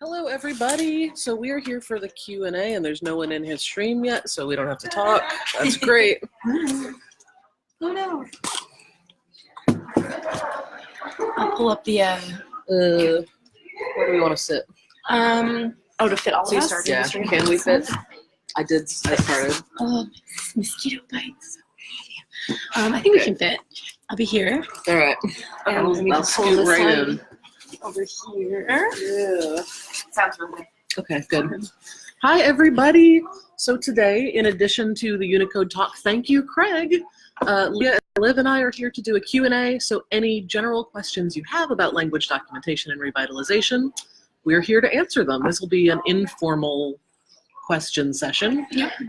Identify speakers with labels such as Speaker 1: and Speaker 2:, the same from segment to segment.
Speaker 1: Hello, everybody. So we are here for the Q&A, and there's no one in his stream yet, so we don't have to talk. That's great.
Speaker 2: Oh no. I'll pull up the
Speaker 1: Where do we want to sit?
Speaker 2: to fit all
Speaker 1: So
Speaker 2: of
Speaker 1: you
Speaker 2: us.
Speaker 1: started the stream? Can we fit? I started.
Speaker 2: Oh, mosquito bites. I think we can fit. I'll be here.
Speaker 1: All right.
Speaker 2: And let me
Speaker 1: I'll
Speaker 2: just pull
Speaker 1: scoot
Speaker 2: this
Speaker 1: right
Speaker 2: one
Speaker 1: in.
Speaker 2: over here.
Speaker 1: Yeah.
Speaker 2: Sounds really good.
Speaker 1: Okay, good. Hi, everybody. So today, in addition to the Unicode talk, thank you, Craig. Leah, Liv, and I are here to do a Q&A, so any general questions you have about language documentation and revitalization, we're here to answer them. This will be an informal question session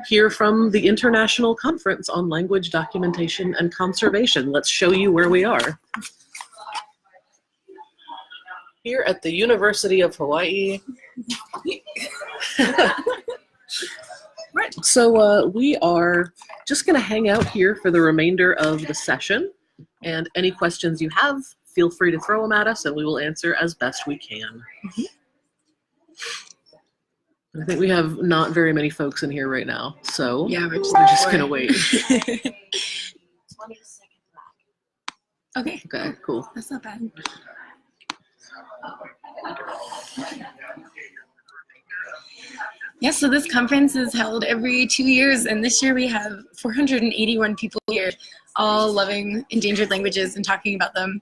Speaker 1: here from the International Conference on Language Documentation and Conservation. Let's show you where we are. Here at the University of Hawaii. Right, so we are just going to hang out here for the remainder of the session, and any questions you have, feel free to throw them at us and we will answer as best we can. I think we have not very many folks in here right now, so
Speaker 2: Yeah, we're
Speaker 1: just going to wait.
Speaker 2: 20 seconds back. Okay.
Speaker 1: Okay, cool.
Speaker 2: That's not bad. Yeah, so this conference is held every 2 years, and this year we have 481 people here, all loving endangered languages and talking about them.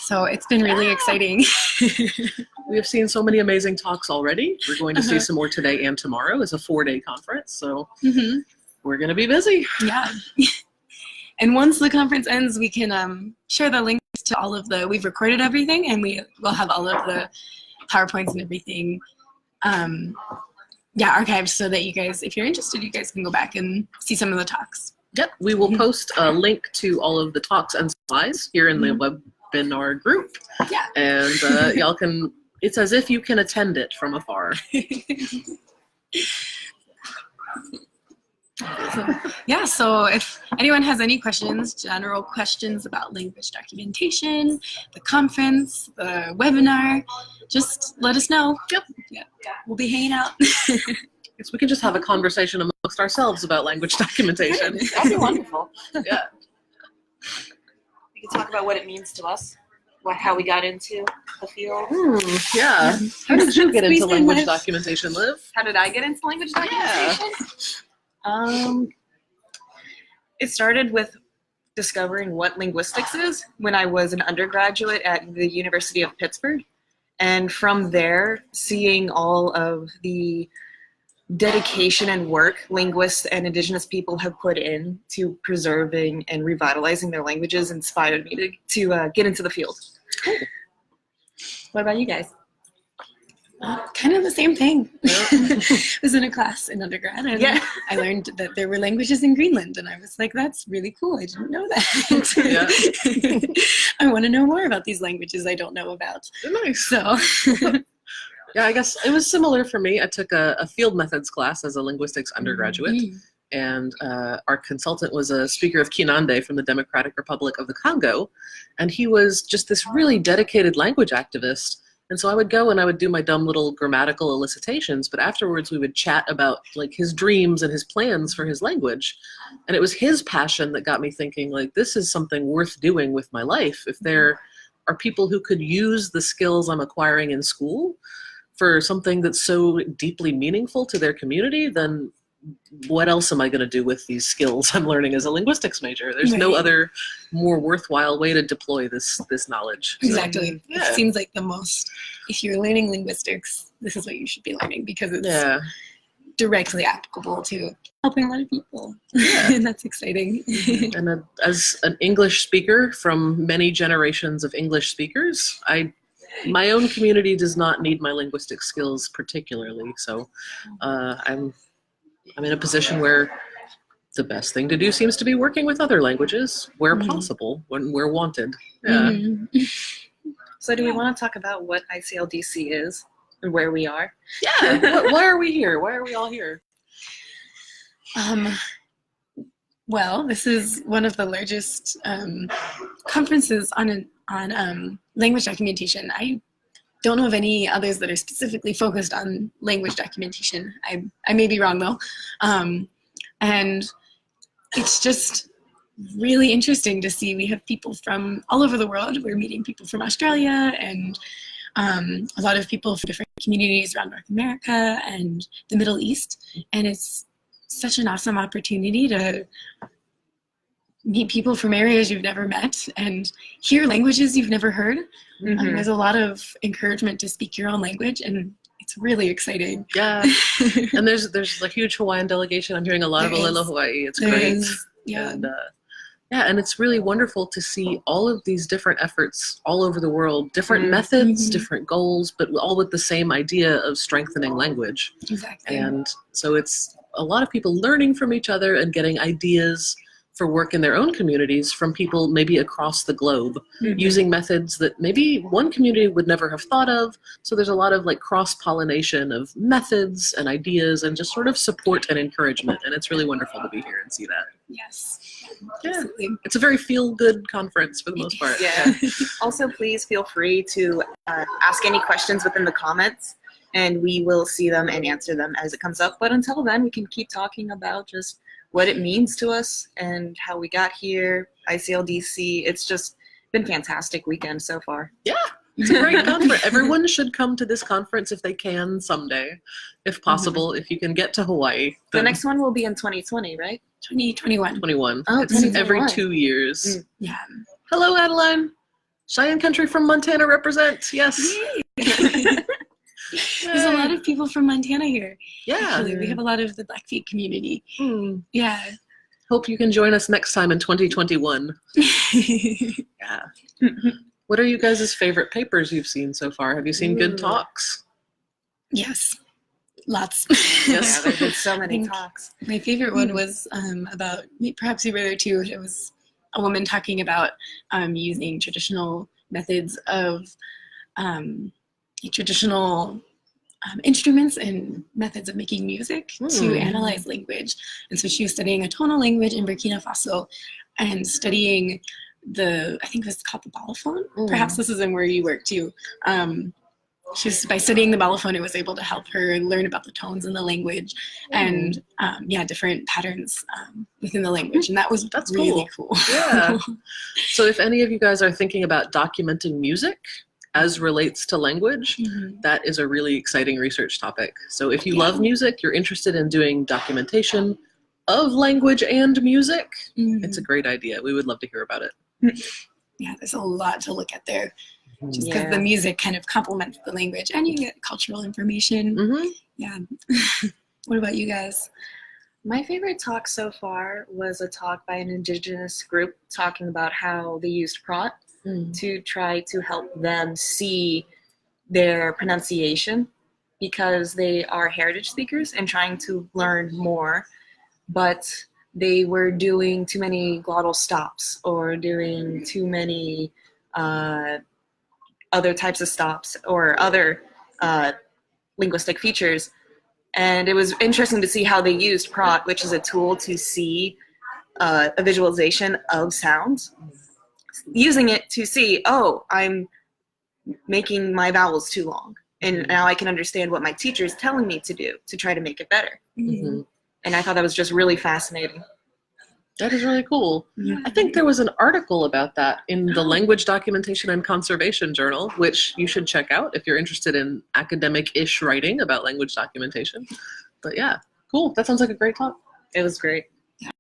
Speaker 2: So it's been really exciting.
Speaker 1: We have seen so many amazing talks already. We're going to see some more today and tomorrow. It's a 4-day conference, so we're going to be busy.
Speaker 2: Yeah. And once the conference ends, we can share the links to all of we've recorded everything, and we will have all of the PowerPoints and everything archived, so that you guys, if you're interested, you guys can go back and see some of the talks.
Speaker 1: Yep, we will post a link to all of the talks and slides here in the webinar group.
Speaker 2: Yeah.
Speaker 1: And y'all can, it's as if you can attend it from afar.
Speaker 2: So if anyone has any questions, general questions about language documentation, the conference, the webinar, just let us know. Yep. Yeah. We'll be hanging out.
Speaker 1: Guess we can just have a conversation amongst ourselves about language documentation.
Speaker 3: That'd be wonderful.
Speaker 1: Yeah.
Speaker 3: We can talk about what it means to us, how we got into the field.
Speaker 1: Yeah. How did you get into language documentation, Liv?
Speaker 3: How did I get into language documentation? It started with discovering what linguistics is when I was an undergraduate at the University of Pittsburgh. And from there, seeing all of the dedication and work linguists and indigenous people have put in to preserving and revitalizing their languages inspired me to get into the field. Cool. What about you guys?
Speaker 2: Kind of the same thing. I was in a class in undergrad, and I learned that there were languages in Greenland, and I was like, that's really cool. I didn't know that. I want to know more about these languages I don't know about.
Speaker 1: Nice.
Speaker 2: So,
Speaker 1: yeah, I guess it was similar for me. I took a field methods class as a linguistics undergraduate, and our consultant was a speaker of Kinande from the Democratic Republic of the Congo, and he was just this really dedicated language activist. And so I would go and I would do my dumb little grammatical elicitations, but afterwards we would chat about like his dreams and his plans for his language. And it was his passion that got me thinking, like, this is something worth doing with my life. If there are people who could use the skills I'm acquiring in school for something that's so deeply meaningful to their community, then what else am I going to do with these skills I'm learning as a linguistics major? There's no other more worthwhile way to deploy this knowledge.
Speaker 2: Exactly.
Speaker 1: So,
Speaker 2: It seems like the most, if you're learning linguistics, this is what you should be learning, because it's directly applicable to helping a lot of people. And that's exciting.
Speaker 1: And as an English speaker from many generations of English speakers, my own community does not need my linguistic skills particularly. So I'm in a position where the best thing to do seems to be working with other languages where possible, when we're wanted. Yeah.
Speaker 3: So do we want to talk about what ICLDC is and where we are?
Speaker 1: Yeah. Why are we here? Why are we all here?
Speaker 2: Well, this is one of the largest conferences on language documentation. I don't know of any others that are specifically focused on language documentation. I may be wrong though. And it's just really interesting to see. We have people from all over the world. We're meeting people from Australia and a lot of people from different communities around North America and the Middle East. And it's such an awesome opportunity to meet people from areas you've never met and hear languages you've never heard. There's a lot of encouragement to speak your own language, and it's really exciting.
Speaker 1: Yeah, and there's a huge Hawaiian delegation. I'm hearing a lot of Olelo Hawaii. It's great.
Speaker 2: Yeah.
Speaker 1: And, and it's really wonderful to see all of these different efforts all over the world, different methods, different goals, but all with the same idea of strengthening language.
Speaker 2: Exactly.
Speaker 1: And so it's a lot of people learning from each other and getting ideas for work in their own communities from people maybe across the globe, using methods that maybe one community would never have thought of. So there's a lot of like cross-pollination of methods and ideas and just sort of support and encouragement. And it's really wonderful to be here and see that.
Speaker 2: Yes.
Speaker 1: Yeah.
Speaker 2: Absolutely.
Speaker 1: It's a very feel-good conference for the most part.
Speaker 3: Yeah. Also, please feel free to ask any questions within the comments, and we will see them and answer them as it comes up. But until then, we can keep talking about just what it means to us and how we got here, ICLDC. It's just been a fantastic weekend so far.
Speaker 1: Yeah, it's a great conference. Everyone should come to this conference if they can someday, if possible, if you can get to Hawaii.
Speaker 3: The next one will be in 2020, right?
Speaker 2: 2021.
Speaker 1: 21.
Speaker 3: Oh,
Speaker 1: it's
Speaker 3: 2021.
Speaker 1: every 2 years.
Speaker 2: Yeah.
Speaker 1: Hello, Adeline. Cheyenne Country from Montana represent. Yes.
Speaker 2: There's a lot of people from Montana here.
Speaker 1: Yeah.
Speaker 2: Actually, we have a lot of the Blackfeet community. Yeah.
Speaker 1: Hope you can join us next time in 2021. Yeah. What are you guys' favorite papers you've seen so far? Have you seen good talks?
Speaker 2: Yes. Lots.
Speaker 1: Yes.
Speaker 3: Yeah, there's been so many talks.
Speaker 2: My favorite one was about, perhaps you were there too, it was a woman talking about using traditional methods of traditional instruments and methods of making music to analyze language. And so she was studying a tonal language in Burkina Faso and studying I think it was called the balafon. Perhaps this is in where you work too. By studying the balafon, it was able to help her learn about the tones in the language and different patterns within the language. And that's really cool.
Speaker 1: Yeah. So if any of you guys are thinking about documenting music as relates to language, that is a really exciting research topic. So if you love music, you're interested in doing documentation of language and music, it's a great idea. We would love to hear about it.
Speaker 2: Yeah, there's a lot to look at there. Just because the music kind of complements the language and you get cultural information. Yeah. What about you guys?
Speaker 3: My favorite talk so far was a talk by an indigenous group talking about how they used prot to try to help them see their pronunciation, because they are heritage speakers and trying to learn more, but they were doing too many glottal stops or doing too many other types of stops or other linguistic features. And it was interesting to see how they used prot, which is a tool to see a visualization of sounds, using it to see, oh, I'm making my vowels too long. And now I can understand what my teacher is telling me to do to try to make it better. And I thought that was just really fascinating.
Speaker 1: That is really cool. I think there was an article about that in the Language Documentation and Conservation Journal, which you should check out if you're interested in academic-ish writing about language documentation. But yeah, cool. That sounds like a great talk.
Speaker 3: It was great.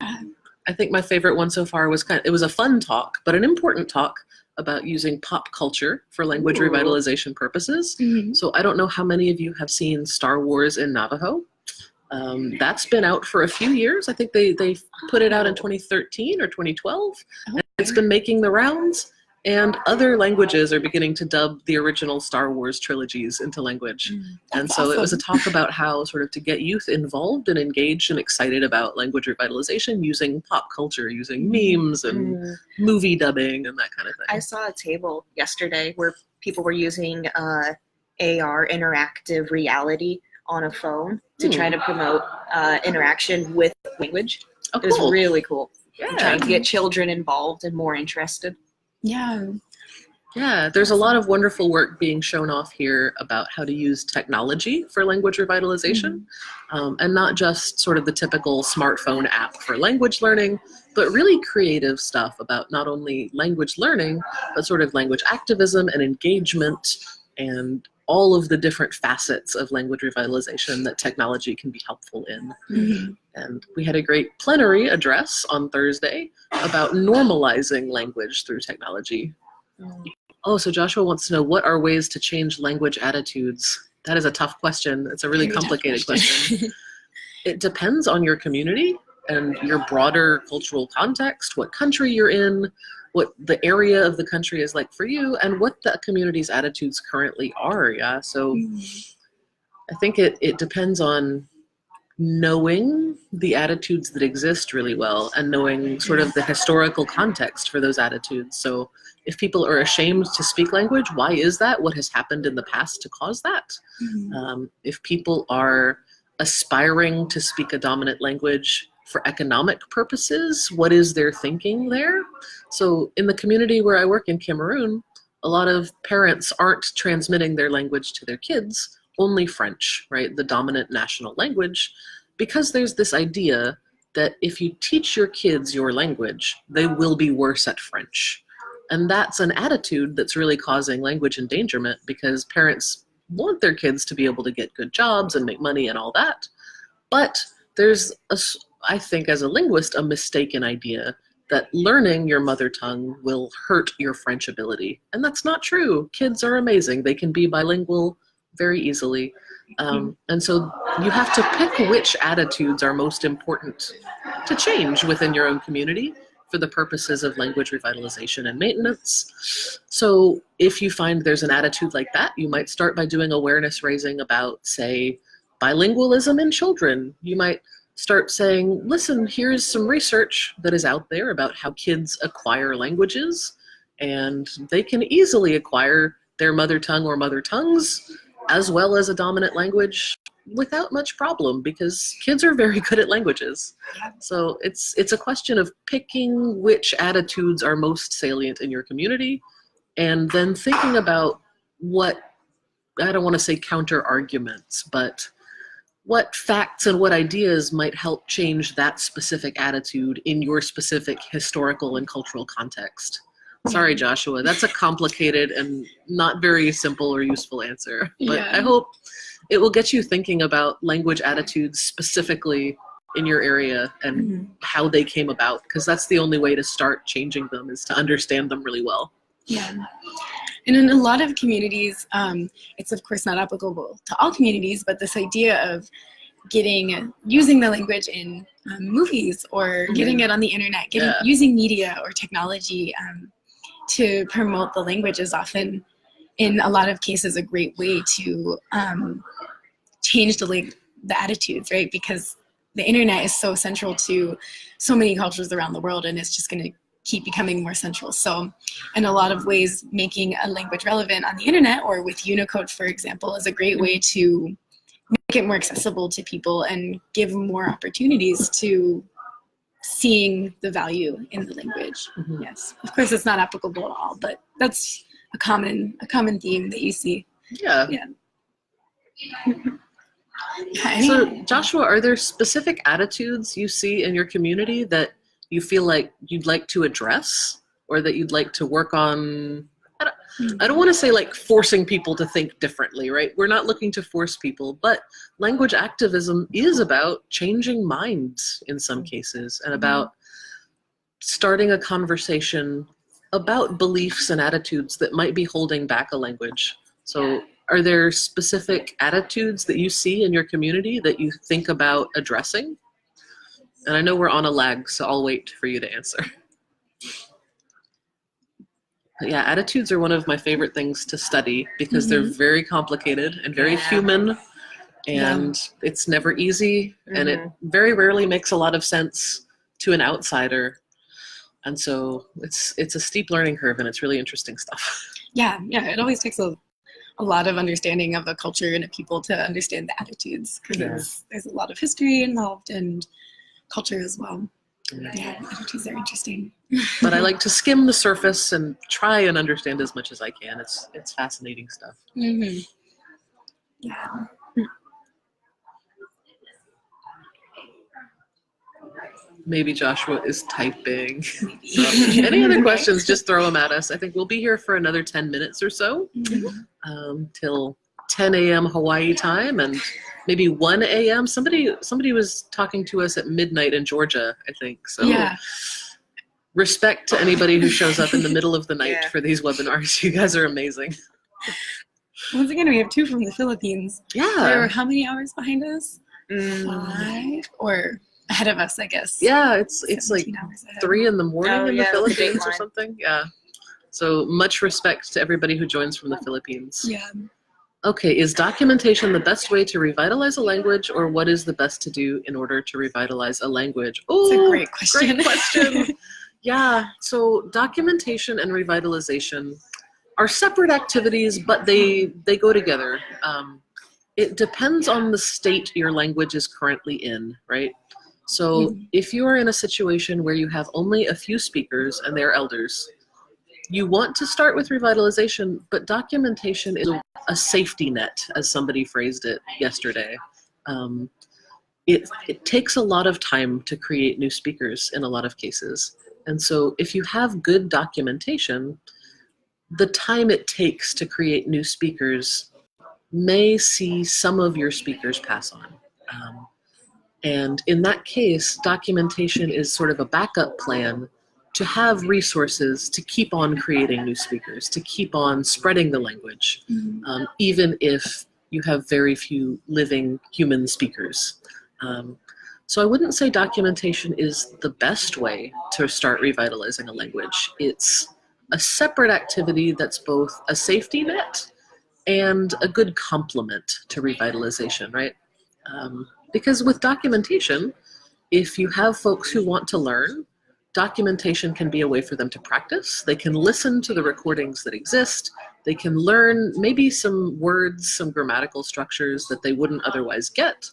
Speaker 1: I think my favorite one so far was it was a fun talk, but an important talk about using pop culture for language revitalization purposes. So I don't know how many of you have seen Star Wars in Navajo. That's been out for a few years. I think they put it out in 2013 or 2012. And it's been making the rounds, and other languages are beginning to dub the original Star Wars trilogies into language. And so it was a talk about how sort of to get youth involved and engaged and excited about language revitalization using pop culture, using memes and movie dubbing and that kind of thing.
Speaker 3: I saw a table yesterday where people were using AR, interactive reality, on a phone to try to promote interaction with language.
Speaker 1: Oh,
Speaker 3: It was
Speaker 1: cool.
Speaker 3: really cool.
Speaker 1: Yeah.
Speaker 3: Trying to get children involved and more interested.
Speaker 2: Yeah.
Speaker 1: Yeah, there's a lot of wonderful work being shown off here about how to use technology for language revitalization, and not just sort of the typical smartphone app for language learning, but really creative stuff about not only language learning, but sort of language activism and engagement and all of the different facets of language revitalization that technology can be helpful in. And we had a great plenary address on Thursday about normalizing language through technology. Oh, so Joshua wants to know, what are ways to change language attitudes? That is a tough question. It's a really complicated question. It depends on your community and your broader cultural context, what country you're in, what the area of the country is like for you, and what the community's attitudes currently are. Yeah, so I think it depends on knowing the attitudes that exist really well and knowing sort of the historical context for those attitudes. So if people are ashamed to speak language, why is that? What has happened in the past to cause that? If people are aspiring to speak a dominant language for economic purposes, what is their thinking there? So in the community where I work in Cameroon, a lot of parents aren't transmitting their language to their kids, only French, right? The dominant national language, because there's this idea that if you teach your kids your language, they will be worse at French. And that's an attitude that's really causing language endangerment, because parents want their kids to be able to get good jobs and make money and all that. But there's, I think as a linguist, a mistaken idea that learning your mother tongue will hurt your French ability. And that's not true. Kids are amazing. They can be bilingual very easily. And so you have to pick which attitudes are most important to change within your own community for the purposes of language revitalization and maintenance. So if you find there's an attitude like that, you might start by doing awareness raising about, say, bilingualism in children. You might start saying, listen, here's some research that is out there about how kids acquire languages, and they can easily acquire their mother tongue or mother tongues as well as a dominant language without much problem, because kids are very good at languages. So it's a question of picking which attitudes are most salient in your community, and then thinking about what, I don't want to say counter arguments, but what facts and what ideas might help change that specific attitude in your specific historical and cultural context. Sorry, Joshua, that's a complicated and not very simple or useful answer, but I hope it will get you thinking about language attitudes specifically in your area and how they came about, because that's the only way to start changing them, is to understand them really well.
Speaker 2: Yeah. And in a lot of communities, it's of course not applicable to all communities, but this idea of using the language in movies or getting it on the internet, using media or technology to promote the language is often, in a lot of cases, a great way to change the attitudes, right? Because the internet is so central to so many cultures around the world, and it's just going to keep becoming more central. So in a lot of ways, making a language relevant on the internet or with Unicode, for example, is a great way to make it more accessible to people and give more opportunities to seeing the value in the language. Yes, of course it's not applicable at all, but that's a common theme that you see. Yeah.
Speaker 1: So Joshua, are there specific attitudes you see in your community that you feel like you'd like to address, or that you'd like to work on? I don't want to say like forcing people to think differently, right? We're not looking to force people, but language activism is about changing minds in some cases, and about starting a conversation about beliefs and attitudes that might be holding back a language. So are there specific attitudes that you see in your community that you think about addressing? And I know we're on a lag, so I'll wait for you to answer. But yeah, attitudes are one of my favorite things to study, because they're very complicated and very human, and it's never easy, and it very rarely makes a lot of sense to an outsider. And so it's a steep learning curve, and it's really interesting stuff. Yeah,
Speaker 2: it always takes a lot of understanding of a culture and a people to understand the attitudes, because there's a lot of history involved and culture as well. Yeah, oddities are interesting.
Speaker 1: But I like to skim the surface and try and understand as much as I can. It's fascinating stuff.
Speaker 2: Mm-hmm. Yeah.
Speaker 1: Maybe Joshua is typing. So, any other questions, just throw them at us. I think we'll be here for another 10 minutes or so, till 10 a.m. Hawaii time, and maybe 1 a.m. Somebody was talking to us at midnight in Georgia, I think. So
Speaker 2: Yeah.
Speaker 1: respect to anybody who shows up in the middle of the night for these webinars. You guys are amazing.
Speaker 2: Once again, we have 2 from the Philippines.
Speaker 1: Yeah.
Speaker 2: They're how many hours behind us? 5 or ahead of us, I guess.
Speaker 1: Yeah, it's like 3 in the
Speaker 3: Oh,
Speaker 1: morning in the
Speaker 3: yeah,
Speaker 1: Philippines or
Speaker 3: Dateline.
Speaker 1: something. Yeah. So much respect to everybody who joins from the Philippines.
Speaker 2: Yeah.
Speaker 1: Okay, is documentation the best way to revitalize a language, or what is the best to do in order to revitalize a language? Oh,
Speaker 2: It's a great question.
Speaker 1: Great question. Yeah, so documentation and revitalization are separate activities, but they go together. It depends on the state your language is currently in, right? So if you are in a situation where you have only a few speakers and they're elders, you want to start with revitalization, but documentation is a safety net, as somebody phrased it yesterday. It takes a lot of time to create new speakers in a lot of cases. And so if you have good documentation, the time it takes to create new speakers may see some of your speakers pass on. And in that case, documentation is sort of a backup plan to have resources to keep on creating new speakers, to keep on spreading the language, even if you have very few living human speakers. So I wouldn't say documentation is the best way to start revitalizing a language. It's a separate activity that's both a safety net and a good complement to revitalization, right? Because with documentation, if you have folks who want to learn, documentation can be a way for them to practice. They can listen to the recordings that exist. They can learn maybe some words, some grammatical structures that they wouldn't otherwise get.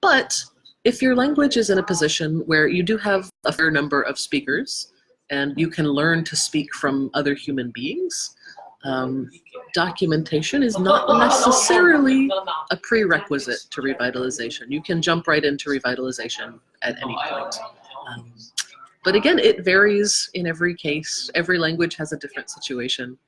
Speaker 1: But if your language is in a position where you do have a fair number of speakers and you can learn to speak from other human beings, documentation is not necessarily a prerequisite to revitalization. You can jump right into revitalization at any point. But again, it varies in every case. Every language has a different situation.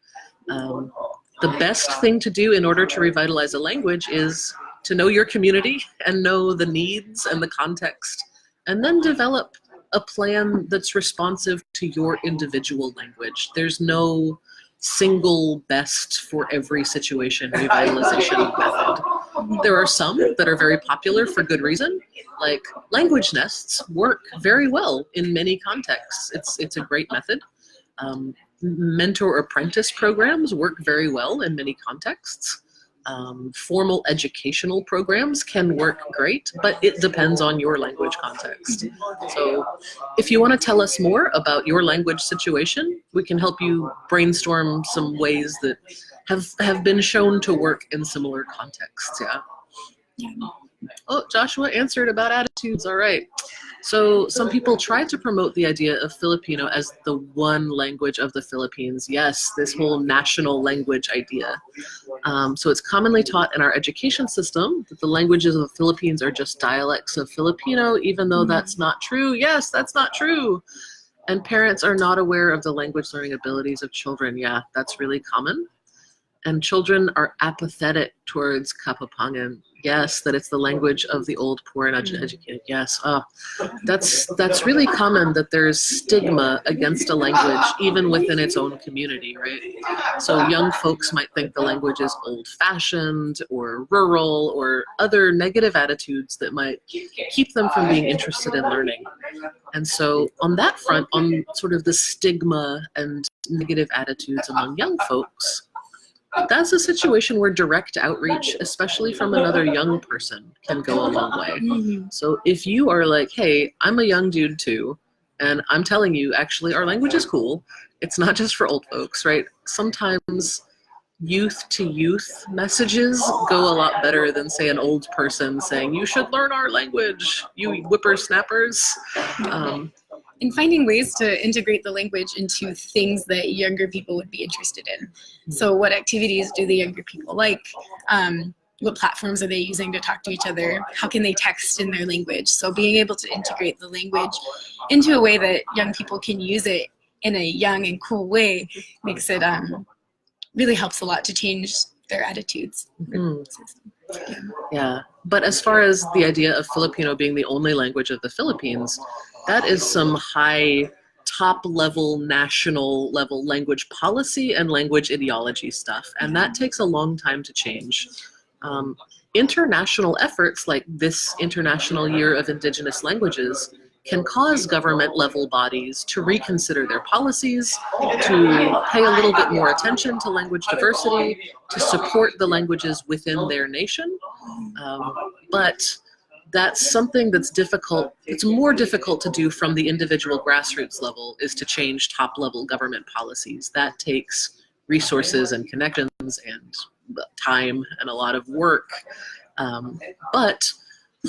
Speaker 1: The best thing to do in order to revitalize a language is to know your community and know the needs and the context, and then develop a plan that's responsive to your individual language. There's no single best for every situation revitalization method. There are some that are very popular for good reason, like language nests work very well in many contexts. It's a great method. Mentor apprentice programs work very well in many contexts. Formal educational programs can work great, but it depends on your language context. So if you want to tell us more about your language situation, we can help you brainstorm some ways that have been shown to work in similar contexts. Yeah. Oh, Joshua answered about attitudes. All right. So some people try to promote the idea of Filipino as the one language of the Philippines. Yes, this whole national language idea. So it's commonly taught in our education system that the languages of the Philippines are just dialects of Filipino, even though that's not true. Yes, that's not true. And parents are not aware of the language learning abilities of children. Yeah, that's really common. And children are apathetic towards Kapapangan. Yes, that it's the language of the old, poor, and uneducated. Yes, that's really common, that there's stigma against a language even within its own community, right? So young folks might think the language is old-fashioned or rural or other negative attitudes that might keep them from being interested in learning. And so on that front, on sort of the stigma and negative attitudes among young folks, that's a situation where direct outreach, especially from another young person, can go a long way. So if you are like, hey, I'm a young dude too, and I'm telling you, actually, our language is cool. It's not just for old folks, right? Sometimes youth to youth messages go a lot better than, say, an old person saying, you should learn our language, you whippersnappers.
Speaker 2: in finding ways to integrate the language into things that younger people would be interested in. So what activities do the younger people like? What platforms are they using to talk to each other? How can they text in their language? So being able to integrate the language into a way that young people can use it in a young and cool way makes it really helps a lot to change their attitudes.
Speaker 1: Yeah, but as far as the idea of Filipino being the only language of the Philippines, that is some high top level, national level language policy and language ideology stuff. And that takes a long time to change. International efforts like this International Year of Indigenous Languages can cause government level bodies to reconsider their policies, to pay a little bit more attention to language diversity, to support the languages within their nation. But that's something that's difficult. It's more difficult to do from the individual grassroots level, is to change top level government policies. That takes resources and connections and time and a lot of work. But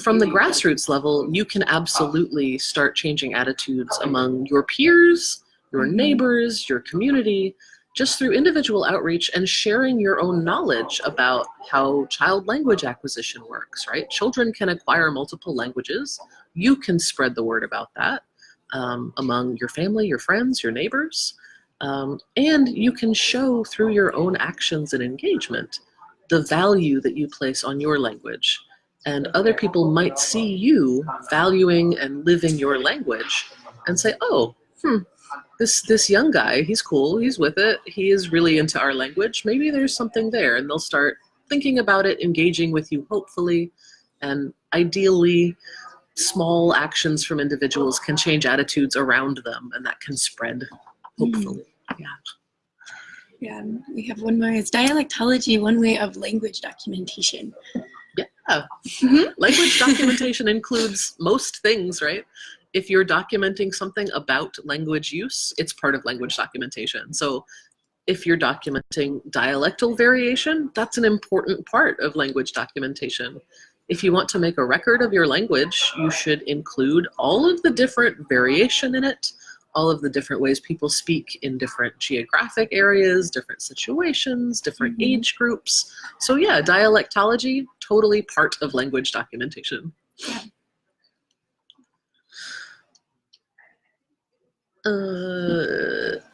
Speaker 1: from the grassroots level, you can absolutely start changing attitudes among your peers, your neighbors, your community, just through individual outreach and sharing your own knowledge about how child language acquisition works, right? Children can acquire multiple languages. You can spread the word about that among your family, your friends, your neighbors. And you can show through your own actions and engagement the value that you place on your language. And other people might see you valuing and living your language and say, oh, this young guy, he's cool, he's with it, he is really into our language, maybe there's something there. And they'll start thinking about it, engaging with you, hopefully. And ideally, small actions from individuals can change attitudes around them, and that can spread, hopefully.
Speaker 2: Yeah, we have one more. It's dialectology, one way of language documentation.
Speaker 1: Yeah. Language documentation includes most things, right? If you're documenting something about language use, it's part of language documentation. So if you're documenting dialectal variation, that's an important part of language documentation. If you want to make a record of your language, you should include all of the different variation in it, all of the different ways people speak in different geographic areas, different situations, different age groups. So yeah, dialectology, totally part of language documentation.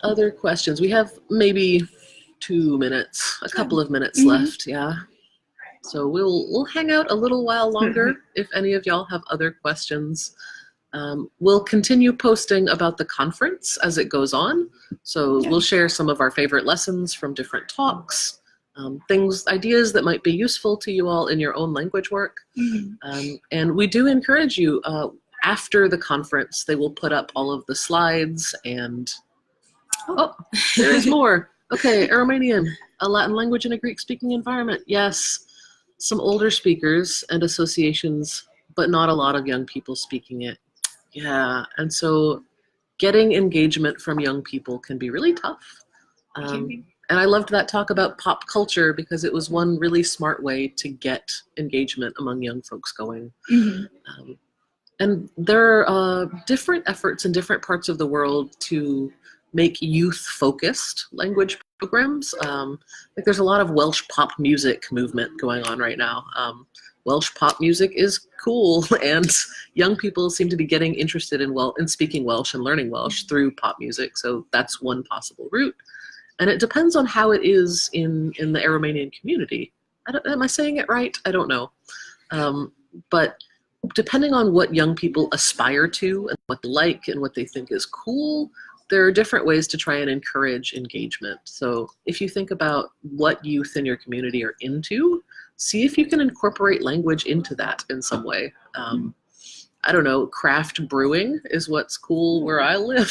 Speaker 1: Other questions? We have maybe 2 minutes, a couple of minutes left, yeah. So we'll hang out a little while longer if any of y'all have other questions. We'll continue posting about the conference as it goes on. So we'll share some of our favorite lessons from different talks, ideas that might be useful to you all in your own language work. And we do encourage you, after the conference, they will put up all of the slides and, oh, there's more. Okay, Aromanian, a Latin language in a Greek-speaking environment. Yes, some older speakers and associations, but not a lot of young people speaking it. Yeah, and so getting engagement from young people can be really tough. And I loved that talk about pop culture because it was one really smart way to get engagement among young folks going. And there are different efforts in different parts of the world to make youth-focused language programs. Like there's a lot of Welsh pop music movement going on right now. Welsh pop music is cool, and young people seem to be getting interested in speaking Welsh and learning Welsh through pop music. So that's one possible route. And it depends on how it is in the Aromanian community. Am I saying it right? I don't know. But depending on what young people aspire to and what they like and what they think is cool, there are different ways to try and encourage engagement. So if you think about what youth in your community are into, see if you can incorporate language into that in some way. I don't know, craft brewing is what's cool where I live.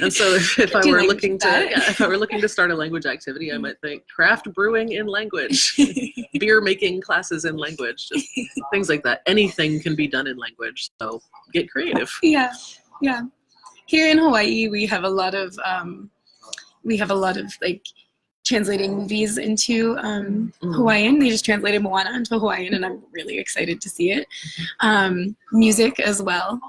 Speaker 1: And so if I were looking to start a language activity, I might think craft brewing in language, beer making classes in language, just things like that. Anything can be done in language, so get creative.
Speaker 2: Yeah. Here in Hawaii, we have a lot of like translating movies into Hawaiian. They just translated Moana into Hawaiian, and I'm really excited to see it. Music as well.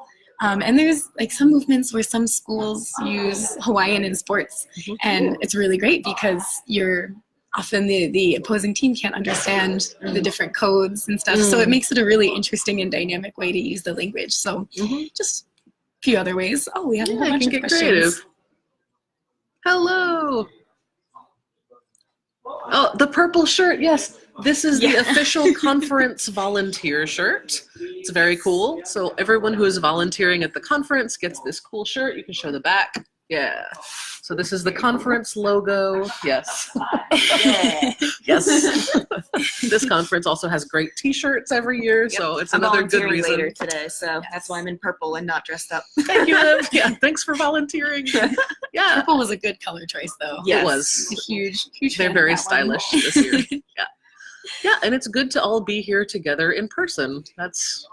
Speaker 2: And there's like some movements where some schools use Hawaiian in sports, and it's really great because you're often the opposing team can't understand the different codes and stuff. So it makes it a really interesting and dynamic way to use the language. So just a few other ways. Oh, we have a whole bunch of questions.
Speaker 1: Creative. Hello. Oh, the purple shirt. Yes, this is the official conference volunteer shirt. It's very cool. So everyone who is volunteering at the conference gets this cool shirt. You can show the back. Yeah. So this is the conference logo. Yes. Yes. This conference also has great T-shirts every year, so it's another good reason.
Speaker 3: Later today, so that's why I'm in purple and not dressed up.
Speaker 1: Thank you, Liv. Yeah, thanks for volunteering. Yeah.
Speaker 2: Purple was a good color choice, though.
Speaker 1: Yes. It was.
Speaker 2: A huge.
Speaker 1: They're very stylish this year. Yeah. Yeah, and it's good to all be here together in person. That's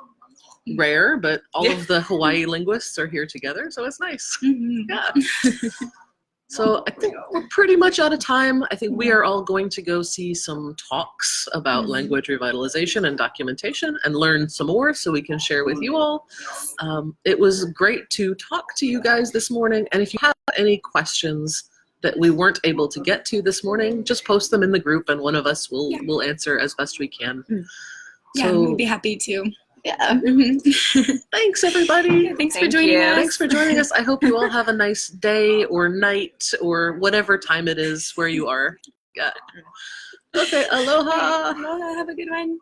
Speaker 1: rare, but all of the Hawaii linguists are here together, so it's nice. Yeah. So I think we're pretty much out of time. I think we are all going to go see some talks about language revitalization and documentation and learn some more so we can share with you all. It was great to talk to you guys this morning, and if you have any questions that we weren't able to get to this morning, just post them in the group and one of us will answer as best we can.
Speaker 2: Yeah,
Speaker 1: So,
Speaker 2: we'd be happy to.
Speaker 1: Yeah. Thanks, everybody.
Speaker 2: Yeah, thanks for joining us.
Speaker 1: Thanks for joining us. I hope you all have a nice day or night or whatever time it is where you are. Yeah. Okay, aloha.
Speaker 2: Aloha, have a good one.